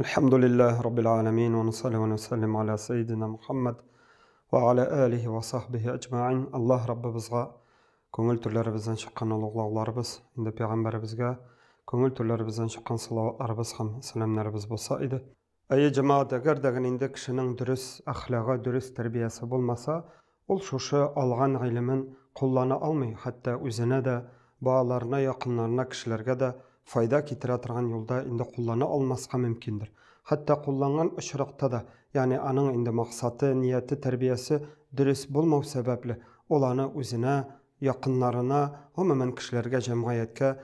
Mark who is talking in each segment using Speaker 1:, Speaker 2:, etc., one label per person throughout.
Speaker 1: Elhamdülillahi Rabbil alemin ve nusalli ve nusallim ala seyyidina Muhammed ve ala alihi ve sahbihi ecma'in. Allah Rabbimizga köngül türlerimizden çıkan uluglarыбыз, indi Peygamberimizge köngül türlerimizden çıkan salavatlarыбыз ham selamlarыбыз bolsa idi. Ayi cemaat eger degen indi kişinin dürüst ahlakı, dürüst terbiyesi bolmasa, ol şuşu algan ilmin kullana almay, hatta üzerine de bağlarına, yakınlarına, kişilerge de fayda kitire turgan yolda indi kullana almaska mümkindir. Hatta kullangan ışraqta da, yani anın indi maksatı, niyeti, terbiyesi dürüst bulmav sebepli olanı üzerine, yakınlarına, umumen kişilerge, cemiyetke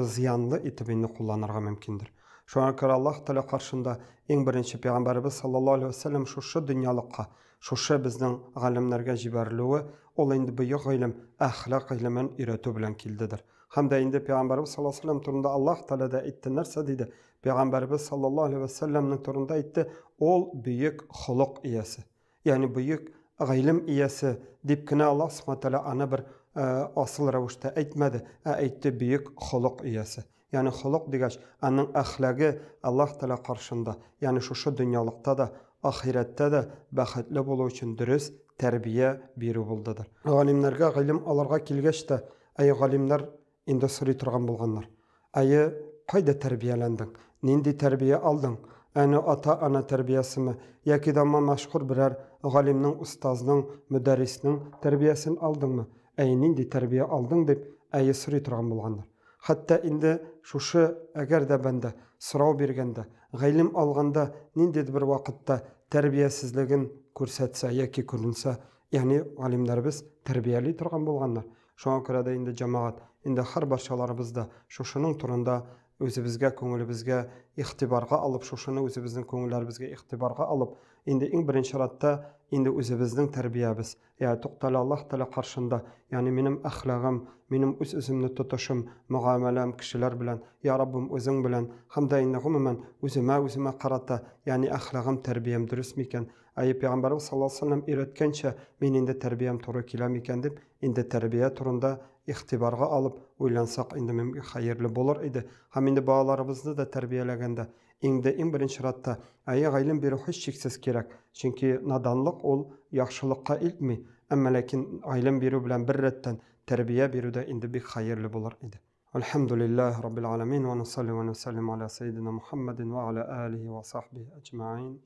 Speaker 1: ziyanlı itibini kullanırga mümkindir. Şuna göre Allah Teala karşında en birinci Peygamberimiz sallallahu aleyhi ve sellem şu dünyalıkka, şu bizden alimlerge jiberliği, ol indi büyük ilim, ahlak ilimin üretü bilen kildidir. Hem de indi Peygamberimiz sallallahu aleyhi ve sellem turunda Allah Teala da etti nerse dedi. Peygamberimiz sallallahu aleyhi ve sellem'nin turunda etti, ol büyük huluk iyesi. Yani büyük ilim iyesi dipkine Allah subhanahu wa ta'ala ana bir asıl revuşta etmedi. Etti büyük huluk iyesi. Yani huluk digaç, anın ahlakı Allah Teala karşında, yani şu dünyalıkta da, ahirette de baxetli bolu için dürüst terbiye biri buldudur. Galimlerge ilim alarga kilgeç de, ay galimler indi suri turgan bulganlar. Ayı qayda terbiyelendin? Nindi terbiye aldın? Yani ata-ana terbiyesi mi? Yaki da meşhur birer galimnin, ustazının, müderrisinin terbiyesini aldın mı? Ay nindi terbiye aldın deyip ayı suri turgan bulganlar. Hatta indi şuşu eğer de bende sırav bergende, gaylim alganda nindi bir vakitte terbiyesizligin kursetse, yaki kurunsa, yani alimlerimiz terbiyeli turgan bulganlar. Şuna göre de indi cemaat, indi har başalarımızda şuşunun turunda özümüzge, köngülümüzge ihtibarga alıp, şuşunu özümüzün köngüllerimizge ihtibarga alıp, indi en birinci şaratta indi özümüzün terbiyemiz. Yani tuqtala Allah Teala karşında, yani benim ahlakım, benim özümni tutuşum, muamelem kişiler bilen, ya Rabbim özün bilen, hamda indi umumen özüme karata, yani ahlakım, terbiyem dürüst miken, ayı Peygamberimiz sallallahu aleyhi ve sellem öğretkençe, men indi terbiyem toru kilem iken dip, indi terbiye turunda ihtibarga alıp, uylansak indi mümkün hayırlı bolur idi. Ham indi bağlarımızda da terbiyelegende, en birinci şaratta ayı gaylim bir hiç şeksiz gerek. Çünkü nadanlık ol yaxşılıkka ilmi. Ama lakin aylem biri bilen bir retten terbiye biri de indi bir hayırlı bulur idi. Elhamdülillahi Rabbil alemin ve nusalli ve nusallim ala seyyidina Muhammedin ve ala alihi ve sahbihi ecma'in.